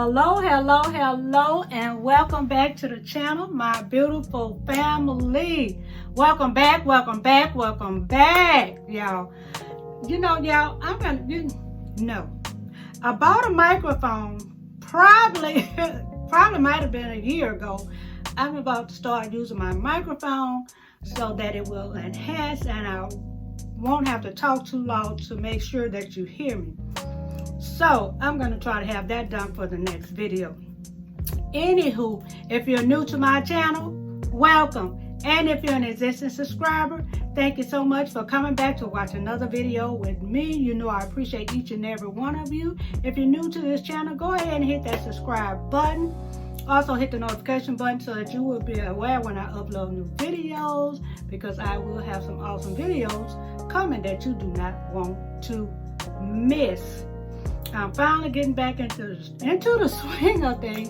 Hello, hello, hello, and welcome back to the channel, my beautiful family. Welcome back, welcome back, welcome back, y'all. You know, y'all, I bought a microphone probably might have been a year ago. I'm about to start using my microphone so that it will enhance and I won't have to talk too loud to make sure that you hear me. So I'm going to try to have that done for the next video. Anywho, if you're new to my channel, welcome. And if you're an existing subscriber, thank you so much for coming back to watch another video with me. You know I appreciate each and every one of you. If you're new to this channel, go ahead and hit that subscribe button. Also hit the notification button so that you will be aware when I upload new videos, because I will have some awesome videos coming that you do not want to miss. I'm finally getting back into the swing of things.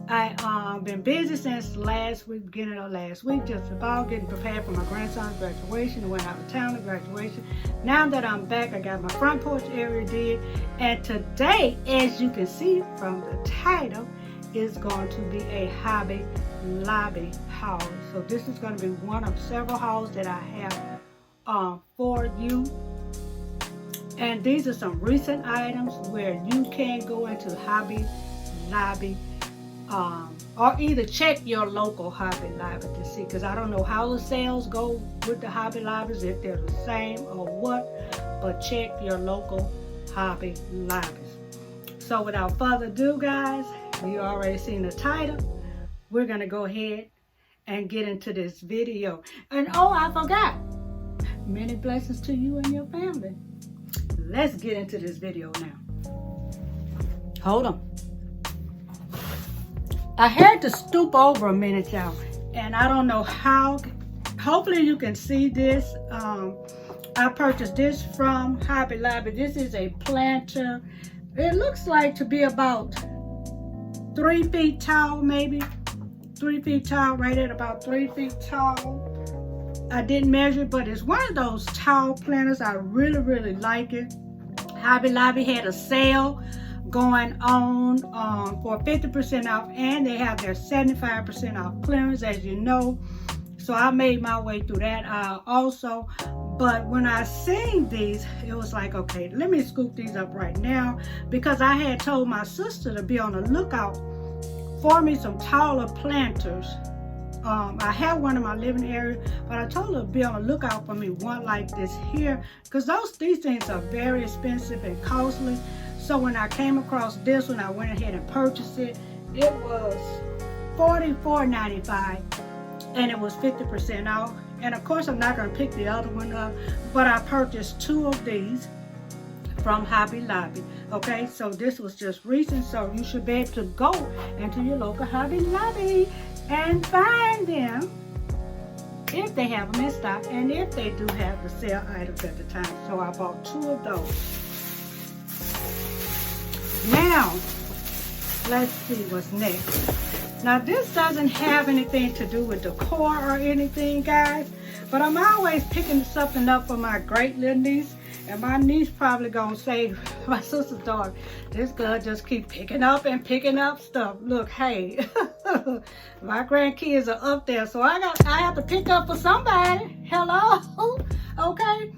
I've been busy since last week, beginning of last week, just about getting prepared for my grandson's graduation. I went out of town to graduation. Now that I'm back, I got my front porch area did. And today, as you can see from the title, is going to be a Hobby Lobby haul. So this is going to be one of several hauls that I have for you. And these are some recent items where you can go into Hobby Lobby or either check your local Hobby Lobby to see, because I don't know how the sales go with the Hobby Lobbies, if they're the same or what, but check your local Hobby Lobbies. So without further ado, guys, you already seen the title. We're going to go ahead and get into this video. And oh, I forgot. Many blessings to you and your family. Let's get into this video now. Hold on. I had to stoop over a minute, y'all, and I don't know how. Hopefully you can see this. I purchased this from Hobby Lobby. This is a planter. It looks like to be about 3 feet tall, maybe 3 feet tall, right at about 3 feet tall. I didn't measure, but it's one of those tall planters. I really like it. Hobby Lobby had a sale going on for 50% off, and they have their 75% off clearance, as you know. So I made my way through that also. But when I seen these, it was like, okay, let me scoop these up right now, because I had told my sister to be on the lookout for me some taller planters. I have one in my living area, but I told her to be on the lookout for me one like this here, because these things are very expensive and costly. So when I came across this one, I went ahead and purchased it. It was $44.95, and it was 50% off. And of course, I'm not going to pick the other one up, but I purchased 2 of these from Hobby Lobby. Okay, so this was just recent, so you should be able to go into your local Hobby Lobby and find them if they have them in stock, and if they do have the sale items at the time. So I bought 2 of those. Now, let's see what's next. Now, this doesn't have anything to do with decor or anything, guys, but I'm always picking something up for my great little niece. And my niece probably gonna say, my sister's daughter, this girl just keep picking up and picking up stuff. Look, hey, my grandkids are up there, so I have to pick up for somebody. Hello, okay.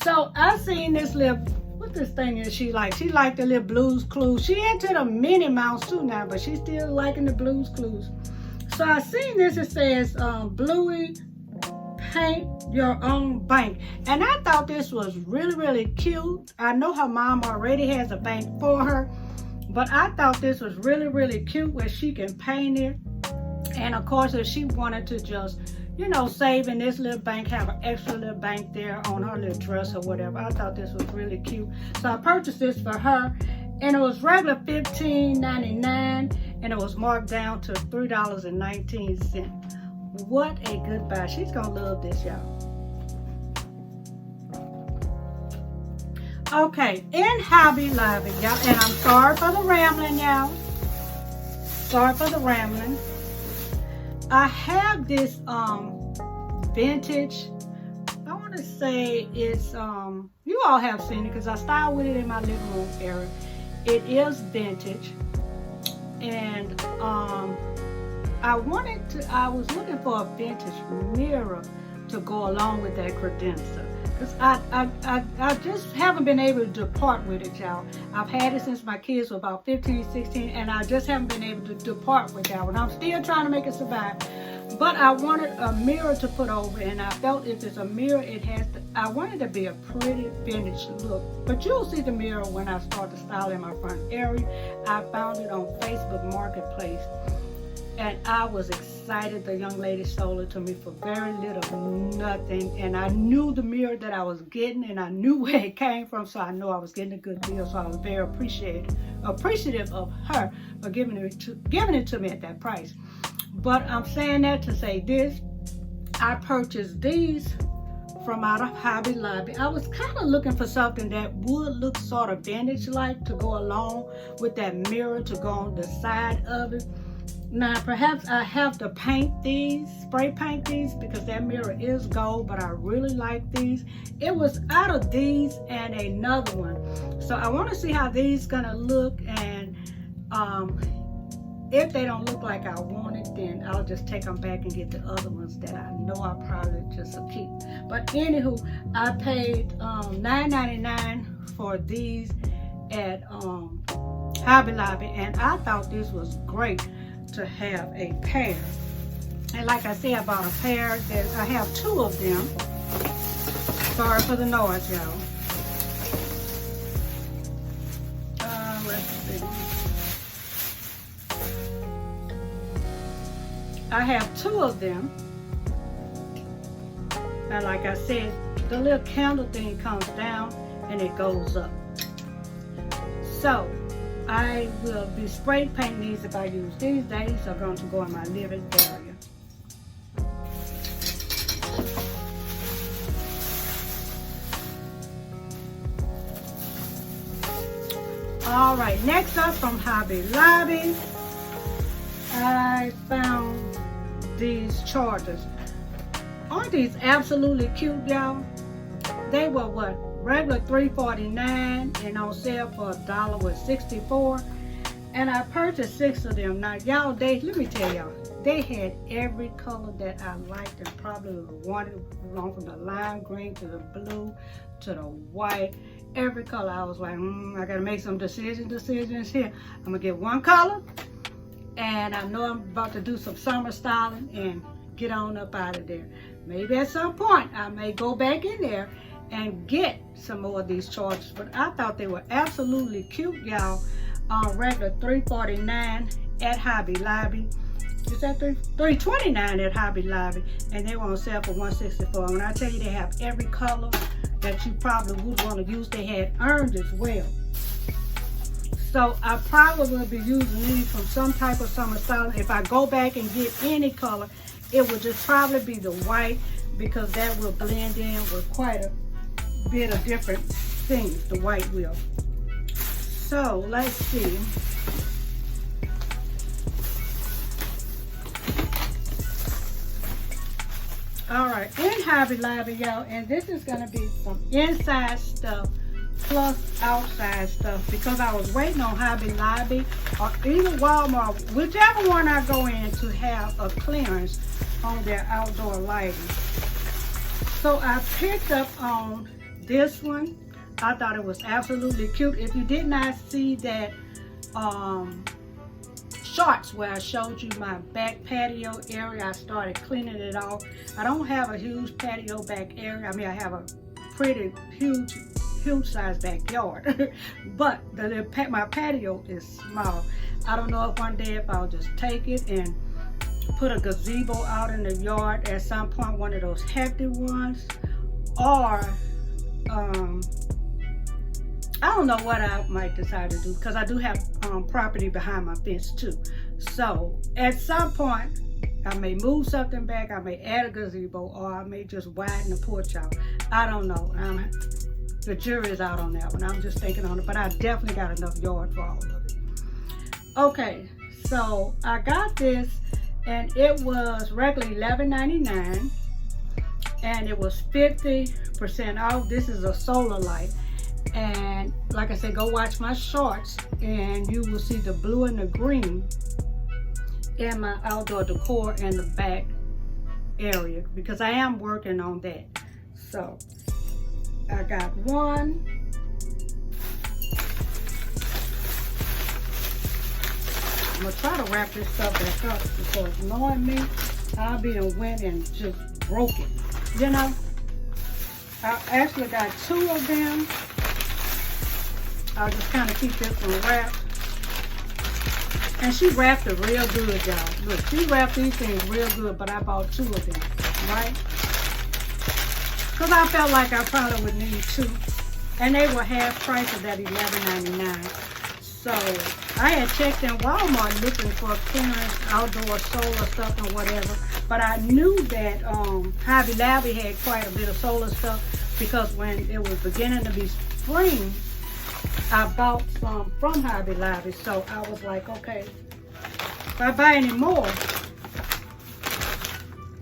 So I seen this little, what this thing is she like? She like the little Blues Clues. She into the Minnie Mouse too now, but she's still liking the Blues Clues. So I seen this. It says Bluey, paint your own bank, and I thought this was really cute. I know her mom already has a bank for her, but I thought this was really cute where she can paint it. And of course, if she wanted to just, you know, save in this little bank, have an extra little bank there on her little dress or whatever, I thought this was really cute. So I purchased this for her, and it was regular $15.99, and it was marked down to $3.19. What a good buy. She's gonna love this, y'all. Okay, in Hobby Lobby, y'all, and I'm sorry for the rambling, y'all. Sorry for the rambling. I have this vintage, I want to say it's you all have seen it because I styled with it in my living room area. It is vintage. And I was looking for a vintage mirror to go along with that credenza. Because I just haven't been able to depart with it, y'all. I've had it since my kids were about 15, 16, and I just haven't been able to depart with that one. I'm still trying to make it survive. But I wanted a mirror to put over, and I felt if it's a mirror, I wanted it to be a pretty vintage look. But you'll see the mirror when I start to style in my front area. I found it on Facebook Marketplace. And I was excited. The young lady sold it to me for very little, nothing. And I knew the mirror that I was getting, and I knew where it came from, so I know I was getting a good deal. So I was very appreciative of her for giving it to me at that price. But I'm saying that to say this: I purchased these from out of Hobby Lobby. I was kind of looking for something that would look sort of vintage-like to go along with that mirror to go on the side of it. Now, perhaps I have to spray paint these, because that mirror is gold, but I really like these. It was out of these and another one. So I want to see how these gonna look, and if they don't look like I want it, then I'll just take them back and get the other ones that I know I'll probably just keep. But anywho, I paid $9.99 for these at Hobby Lobby, and I thought this was great to have a pair. And like I said, I bought a pair. I have two of them. Sorry for the noise, y'all. Let's see. I have two of them. And like I said, the little candle thing comes down and it goes up. So I will be spray painting these if I use these. These are going to go in my living area. All right, next up from Hobby Lobby, I found these chargers. Aren't these absolutely cute, y'all? They were what? Regular $3.49 and on sale for $1.64. And I purchased 6 of them. Now, y'all, let me tell y'all, they had every color that I liked and probably wanted, along from the lime green to the blue to the white. Every color. I was like, I gotta make some decisions here. I'm gonna get one color, and I know I'm about to do some summer styling and get on up out of there. Maybe at some point I may go back in there and get some more of these chargers, but I thought they were absolutely cute, y'all. Regular $3.49 at Hobby Lobby. Is that $3.29 at Hobby Lobby, and they were on sale for $1.64. When I tell you they have every color that you probably would want to use, they had orange as well. So I probably will be using these from some type of summer styling. If I go back and get any color, it would just probably be the white, because that will blend in with quite a bit of different things, the white will. So let's see. All right, in Hobby Lobby, y'all, and this is gonna be some inside stuff plus outside stuff, because I was waiting on Hobby Lobby or even Walmart, whichever one I go in, to have a clearance on their outdoor lighting. So I picked up on this one. I thought it was absolutely cute. If you did not see that shorts where I showed you my back patio area, I started cleaning it off. I don't have a huge patio back area. I mean, I have a pretty huge sized backyard, but my patio is small. I don't know if one day if I'll just take it and put a gazebo out in the yard at some point, one of those hefty ones, or I don't know what I might decide to do, because I do have property behind my fence too. So at some point I may move something back, I may add a gazebo, or I may just widen the porch out. I don't know. The jury is out on that one. I'm just thinking on it, but I definitely got enough yard for all of it. Okay, so I got this, and it was regularly $11.99, and it was 50% off. This is a solar light, And like I said, go watch my shorts and you will see the blue and the green in my outdoor decor in the back area, because I am working on that. So I got one. I'm gonna try to wrap this stuff back up, because knowing me, I'll be in went and just broke it. You know, I actually got 2 of them. I'll just kind of keep this one wrapped. And she wrapped it real good, y'all. Look, she wrapped these things real good, but I bought 2 of them, right? Because I felt like I probably would need 2. And they were half price of that $11.99. So I had checked in Walmart looking for clearance outdoor solar stuff and whatever. But I knew that Hobby Lobby had quite a bit of solar stuff, because when it was beginning to be spring, I bought some from Hobby Lobby. So I was like, okay, if I buy any more,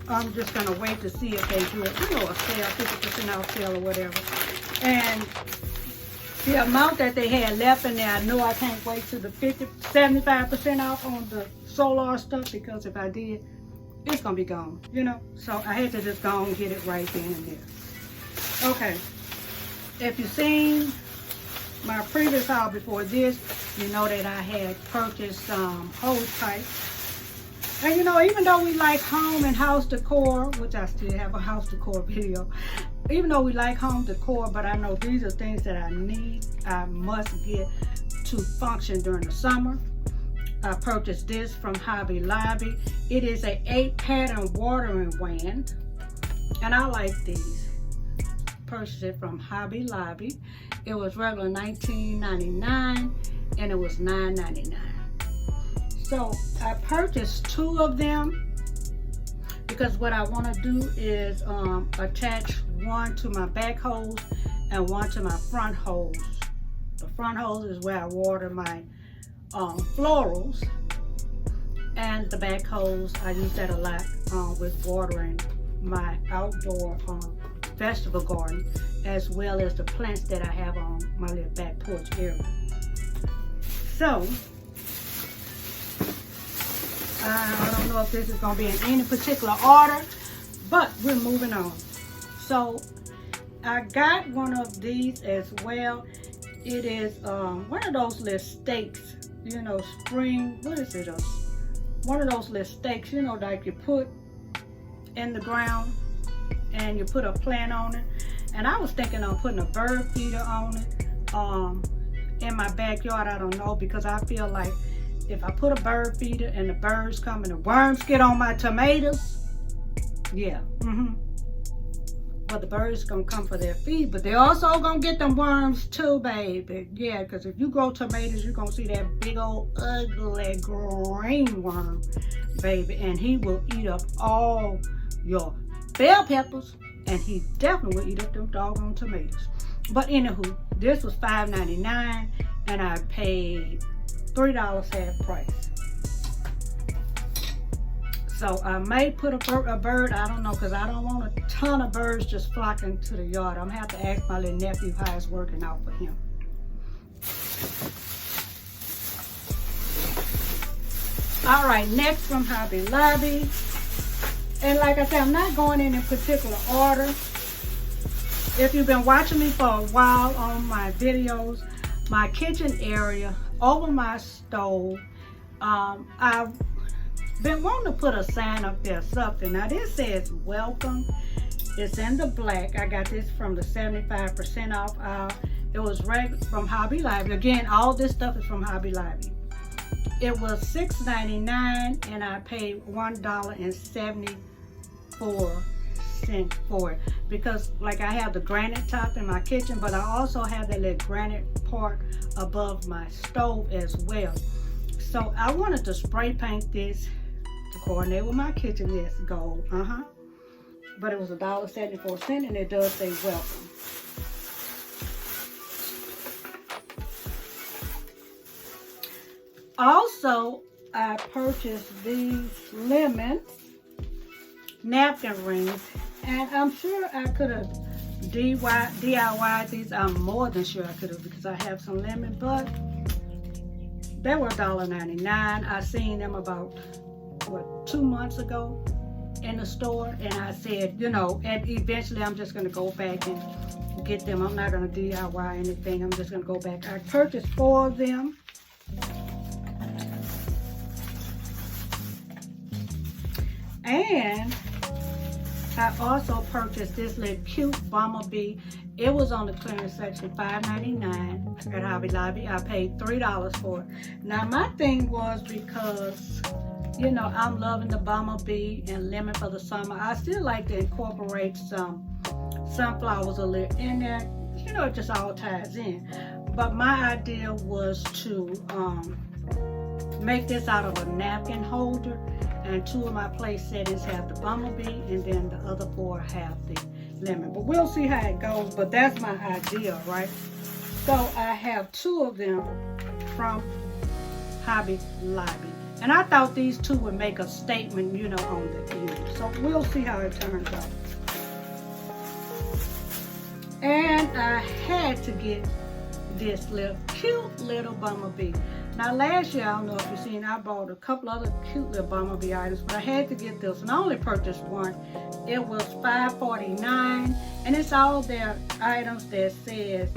I'm just going to wait to see if they do it, you know, a sale, 50% off sale or whatever. And the amount that they had left in there, I know I can't wait till the 75% off on the solar stuff, because if I did, it's going to be gone, you know. So I had to just go and get it right then and there. Okay. If you've seen my previous haul before this, you know that I had purchased hose pipes. And you know, even though we like home and house decor, which I still have a house decor video, even though we like home decor, but I know these are things that I need, I must get to function during the summer. I purchased this from Hobby Lobby. It is a 8-pattern watering wand, and I like these. Purchased it from Hobby Lobby. It was regular $19.99 and it was $9.99. So I purchased 2 of them, because what I want to do is attach one to my back hose and one to my front hose. The front hose is where I water my florals, and the back hose I use that a lot with watering my outdoor vegetable garden, as well as the plants that I have on my little back porch area. So I don't know if this is going to be in any particular order, but we're moving on. So I got one of these as well. It is one of those little stakes, you know, spring, what is it? One of those little stakes, you know, like you put in the ground and you put a plant on it. And I was thinking of putting a bird feeder on it in my backyard. I don't know, because I feel like if I put a bird feeder and the birds come and the worms get on my tomatoes, yeah, but the birds gonna come for their feed, but they also gonna get them worms too, baby. Yeah, because if you grow tomatoes, you're gonna see that big old ugly green worm, baby, and he will eat up all your bell peppers, and he definitely will eat up them doggone tomatoes. But anywho, this was $5.99 and I paid $3 half price. So I may put a bird, I don't know, because I don't want a ton of birds just flocking to the yard. I'm gonna have to ask my little nephew how it's working out for him. All right, next from Hobby Lobby. And like I said, I'm not going in particular order. If you've been watching me for a while on my videos, my kitchen area over my stove, I've been wanting to put a sign up there, something. Now this says welcome. It's in the black. I got this from the 75% off aisle. It was from Hobby Lobby. Again, all this stuff is from Hobby Lobby. It was $6.99 and I paid $1.74 for it, because like I have the granite top in my kitchen, but I also have that little granite part above my stove as well. So I wanted to spray paint this to coordinate with my kitchen. Yes, gold, but it was $1.74 and it does say welcome. Also, I purchased these lemon napkin rings, and I'm sure I could have DIY these. I'm more than sure I could have because I have some lemon, but they were $1.99. I seen them about, what, 2 months ago in the store, and I said, you know, and eventually I'm just going to go back and get them. I'm not going to DIY anything. I'm just going to go back. I purchased 4 of them. And I also purchased this little cute bumblebee. It was on the clearance section, $5.99 at Hobby Lobby. I paid $3 for it. Now my thing was, because, you know, I'm loving the bumblebee and lemon for the summer, I still like to incorporate some sunflowers a little in there. You know, it just all ties in. But my idea was to make this out of a napkin holder. And 2 of my place settings have the bumblebee, and then the other 4 have the lemon. But we'll see how it goes, but that's my idea, right? So I have 2 of them from Hobby Lobby. And I thought these 2 would make a statement, you know, on the end. So we'll see how it turns out. And I had to get this little cute little bumblebee. Now last year, I don't know if you've seen, I bought a couple other cute little bumblebee items, but I had to get this, and I only purchased 1. It was $5.49, and it's all their items that says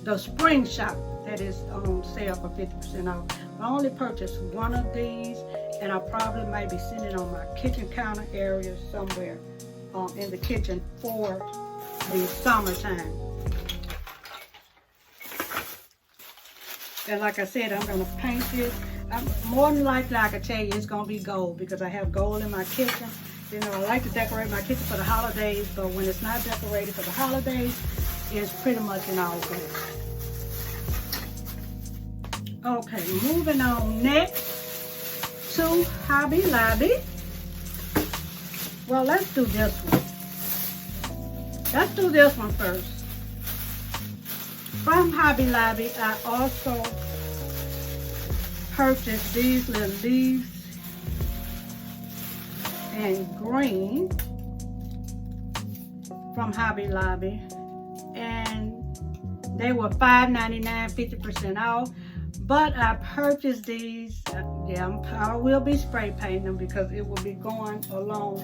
the spring shop that is on sale for 50% off. I only purchased 1 of these, and I probably might be sitting it on my kitchen counter area somewhere in the kitchen for the summertime. And like I said, I'm going to paint this. More than likely, I can tell you it's going to be gold because I have gold in my kitchen. You know, I like to decorate my kitchen for the holidays, but when it's not decorated for the holidays, it's pretty much an all gold. Okay, moving on next to Hobby Lobby. Well, let's do this one. Let's do this one first. From Hobby Lobby, I also purchased these little leaves in green from Hobby Lobby, and they were $5.99, 50% off. But I purchased these. I will be spray painting them because it will be going along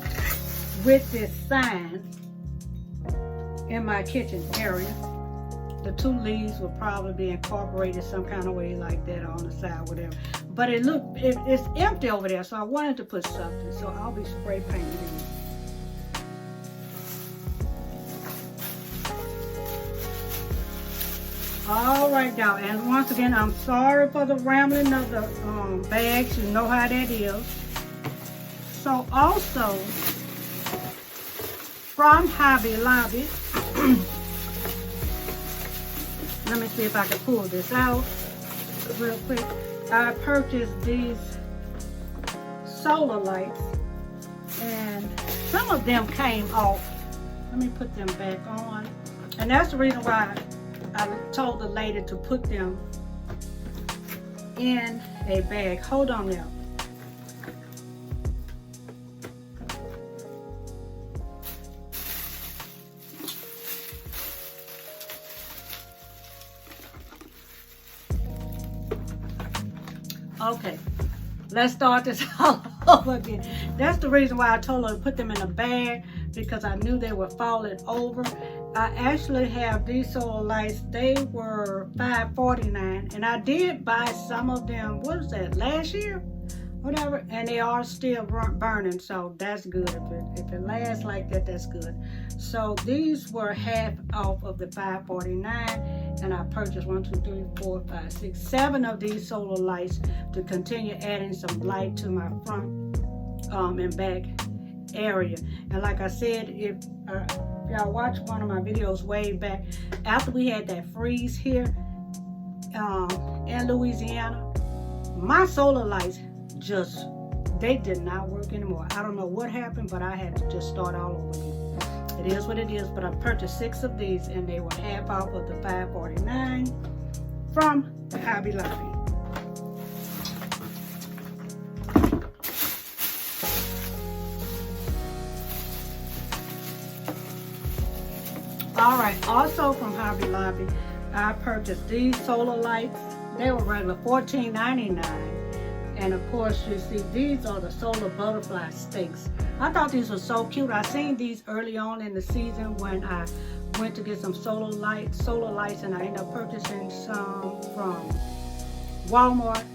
with this sign in my kitchen area. The 2 leaves will probably be incorporated some kind of way like that on the side, whatever. But it's empty over there, so I wanted to put something. So I'll be spray painting it. All right, y'all. And once again, I'm sorry for the rambling of the bags. You know how that is. So also, from Hobby Lobby, let me see if I can pull this out real quick. I purchased these solar lights, and some of them came off. Let me put them back on. And that's the reason why I told the lady to put them in a bag. Hold on now. Okay, let's start this all over again. That's the reason why I told her to put them in a bag, because I knew they were falling over. I actually have these solar lights. They were $5.49, and I did buy some of them, what was that, last year? Whatever, and they are still burning, so that's good. If it lasts like that, that's good. So these were half off of the $5.49, and I purchased 1, 2, 3, 4, 5, 6, 7 of these solar lights to continue adding some light to my front and back area. And like I said, if y'all watched one of my videos way back, after we had that freeze here in Louisiana, my solar lights they did not work anymore. I don't know what happened, but I had to just start all over again. It is what it is, but I purchased 6 of these, and they were half off of the $5.49 from Hobby Lobby. All right, also from Hobby Lobby, I purchased these solar lights. They were regular $14.99. And of course, you see, these are the solar butterfly stakes. I thought these were so cute. I seen these early on in the season when I went to get some solar lights, and I ended up purchasing some from Walmart,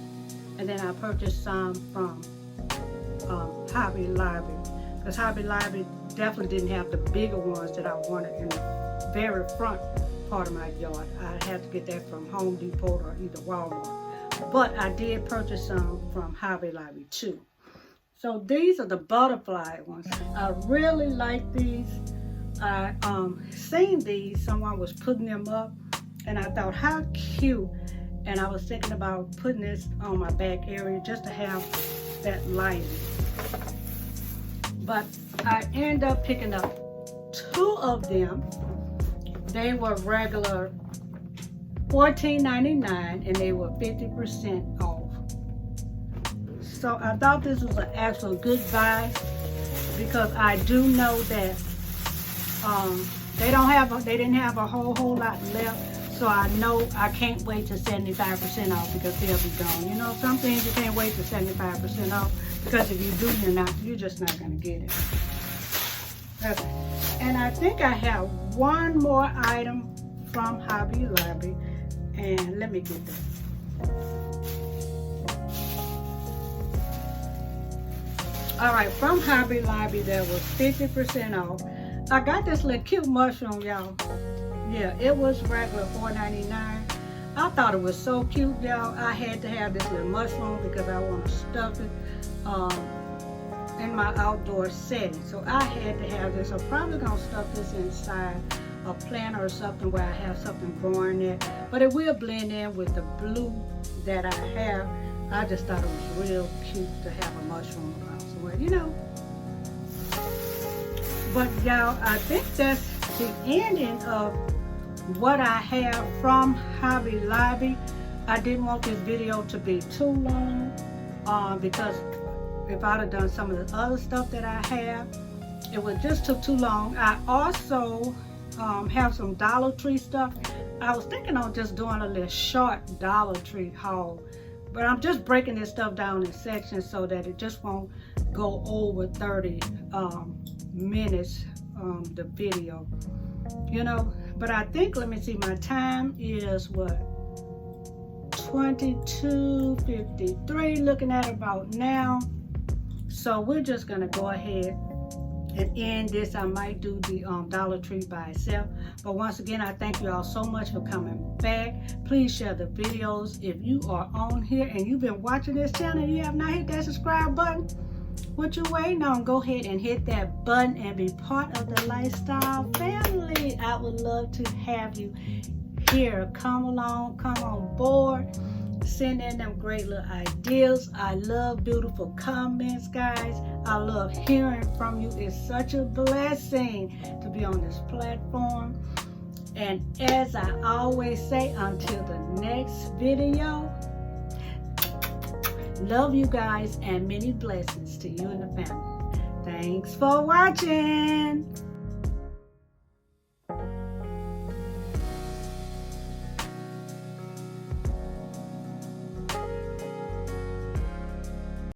and then I purchased some from Hobby Lobby, because Hobby Lobby definitely didn't have the bigger ones that I wanted in the very front part of my yard. I had to get that from Home Depot or either Walmart. But I did purchase some from Hobby Lobby too. So these are the butterfly ones. I really like these. I seen these, someone was putting them up, and I thought how cute. And I was thinking about putting this on my back area just to have that lighting. But I ended up picking up 2 of them. They were regular $14.99 and they were 50% off. So I thought this was an actual good buy, because I do know that they didn't have a whole lot left. So I know I can't wait to 75% off, because they'll be gone. You know, some things you can't wait to 75% off, because if you do, you're just not gonna get it. Okay. And I think I have one more item from Hobby Lobby, and let me get that. All right, from Hobby Lobby, there was 50% off. I got this little cute mushroom, y'all. Yeah, it was regular $4.99. I thought it was so cute, y'all. I had to have this little mushroom because I want to stuff it in my outdoor setting. So I had to have this. I'm probably gonna stuff this inside a plant or something where I have something growing there. But it will blend in with the blue that I have. I just thought it was real cute to have a mushroom around somewhere, you know. But y'all, I think that's the ending of what I have from Hobby Lobby. I didn't want this video to be too long because if I'd have done some of the other stuff that I have, it would just took too long. I also have some Dollar Tree stuff. I was thinking on just doing a little short Dollar Tree haul, but I'm just breaking this stuff down in sections so that it just won't go over 30 minutes, the video, you know. But I think, let me see, my time is what, 22:53, looking at about now. So we're just gonna go ahead and end this. I might do the Dollar Tree by itself. But once again, I thank you all so much for coming back. Please share the videos. If you are on here and you've been watching this channel and you have not hit that subscribe button, what you waiting on? Go ahead and hit that button and be part of the lifestyle family. I would love to have you here. Come along, come on board. Send in them great little ideas. I love beautiful comments, guys. I love hearing from you. It's such a blessing to be on this platform. And as I always say, until the next video, love you guys and many blessings to you and the family. Thanks for watching.